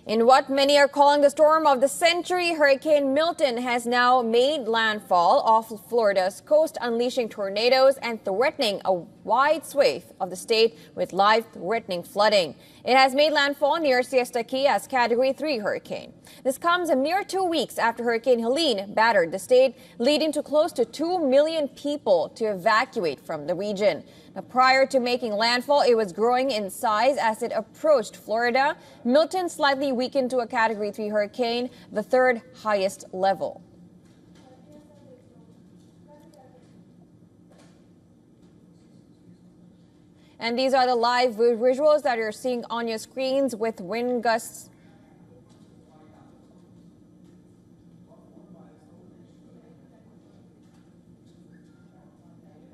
In what many are calling the storm of the century, Hurricane Milton has now made landfall off Florida's coast, unleashing tornadoes and threatening a wide swathe of the state with life-threatening flooding. It has made landfall near Siesta Key as Category 3 hurricane. This comes a mere 2 weeks after Hurricane Helene battered the state, leading to close to 2 million people to evacuate from the region. Now, prior to making landfall, it was growing in size as it approached Florida. Milton slightly weakened to a Category 3 hurricane, the third highest level. And these are the live visuals that you're seeing on your screens with wind gusts.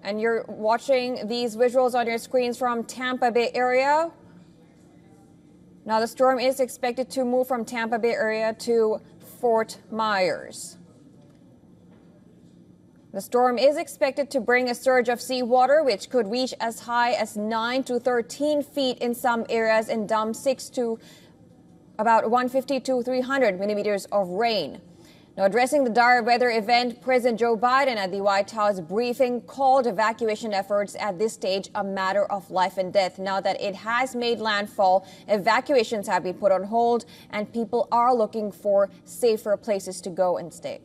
And you're watching these visuals on your screens from Tampa Bay area. Now, the storm is expected to move from Tampa Bay area to Fort Myers. The storm is expected to bring a surge of seawater, which could reach as high as 9 to 13 feet in some areas and dump 6 to about 150 to 300 millimeters of rain. Now, addressing the dire weather event, President Joe Biden at the White House briefing called evacuation efforts at this stage a matter of life and death. Now that it has made landfall, evacuations have been put on hold and people are looking for safer places to go and stay.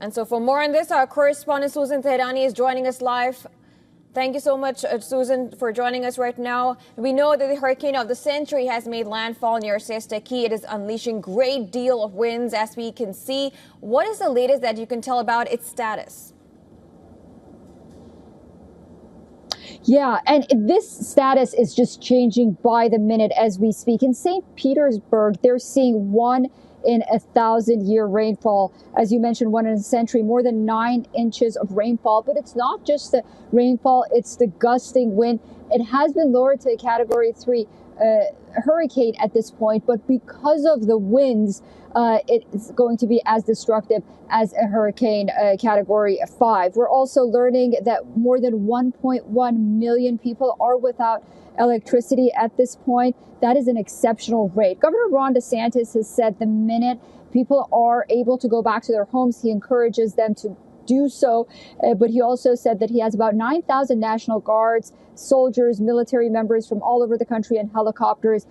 And so for more on this, our correspondent Susan Teherani is joining us live. Thank you so much, Susan, for joining us right now. We know that the hurricane of the century has made landfall near Siesta Key. It is unleashing a great deal of winds, as we can see. What is the latest that you can tell about its status? Yeah, and this status is just changing by the minute as we speak. In St. Petersburg, they're seeing 1 in 1,000-year rainfall. As you mentioned, 1 in a century, more than 9 inches of rainfall. But it's not just the rainfall, it's the gusting wind. It has been lowered to a Category 3 hurricane at this point, but because of the winds, it's going to be as destructive as a hurricane Category 5. We're also learning that more than 1.1 million people are without electricity at this point. That is an exceptional rate. Governor Ron DeSantis has said the minute people are able to go back to their homes, he encourages them to do so. But he also said that he has about 9,000 National Guards, soldiers, military members from all over the country and helicopters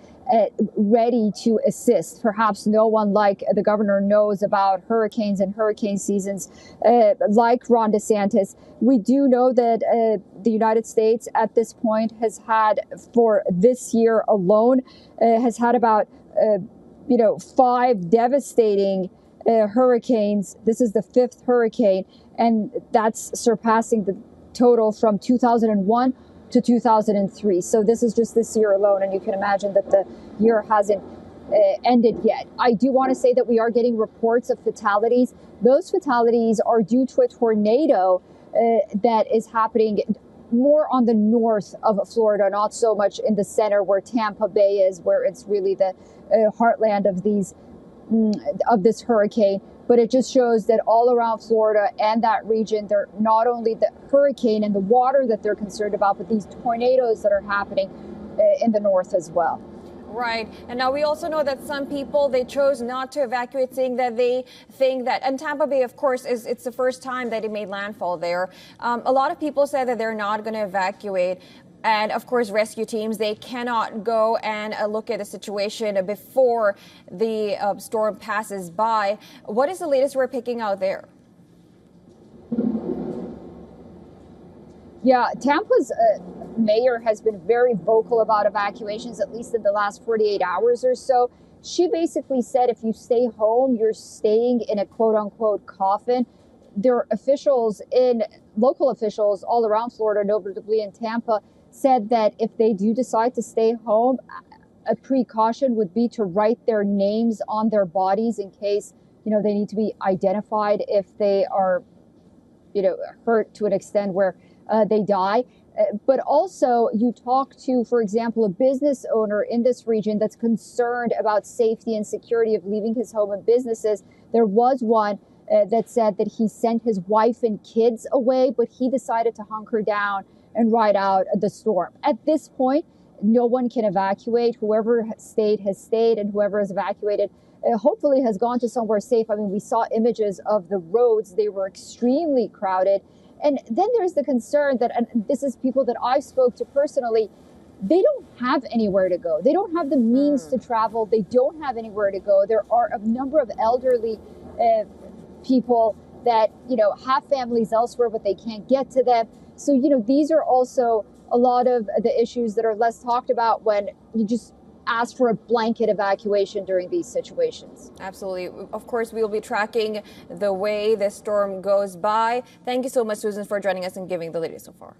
ready to assist. Perhaps no one like the governor knows about hurricanes and hurricane seasons like Ron DeSantis. We do know that the United States at this point has had, for this year alone, has had about 5 devastating hurricanes. This is the 5th hurricane, and that's surpassing the total from 2001 to 2003. So this is just this year alone, and you can imagine that the year hasn't ended yet. I do want to say that we are getting reports of fatalities. Those fatalities are due to a tornado that is happening more on the north of Florida, not so much in the center where Tampa Bay is, where it's really the heartland of this hurricane. But it just shows that all around Florida and that region, they're not only the hurricane and the water that they're concerned about, but these tornadoes that are happening in the north as well. Right. And now we also know that some people, they chose not to evacuate, saying that they think that, and Tampa Bay, of course, it's the first time that it made landfall there. A lot of people said that they're not going to evacuate. And of course, rescue teams, they cannot go and look at the situation before the storm passes by. What is the latest we're picking out there? Yeah, Tampa's mayor has been very vocal about evacuations, at least in the last 48 hours or so. She basically said if you stay home, you're staying in a quote unquote coffin. There are local officials all around Florida, notably in Tampa, said that if they do decide to stay home, a precaution would be to write their names on their bodies in case, they need to be identified if they are, hurt to an extent where they die. But also you talk to, for example, a business owner in this region that's concerned about safety and security of leaving his home and businesses. There was one that said that he sent his wife and kids away, but he decided to hunker down and ride out the storm. At this point, no one can evacuate. Whoever stayed has stayed, and whoever is evacuated hopefully has gone to somewhere safe. I mean, we saw images of the roads. They were extremely crowded. And then there's the concern that, and this is people that I spoke to personally, they don't have anywhere to go. They don't have the means to travel. They don't have anywhere to go. There are a number of elderly people that, have families elsewhere, but they can't get to them. So, these are also a lot of the issues that are less talked about when you just ask for a blanket evacuation during these situations. Absolutely. Of course, we will be tracking the way this storm goes by. Thank you so much, Susan, for joining us and giving the latest so far.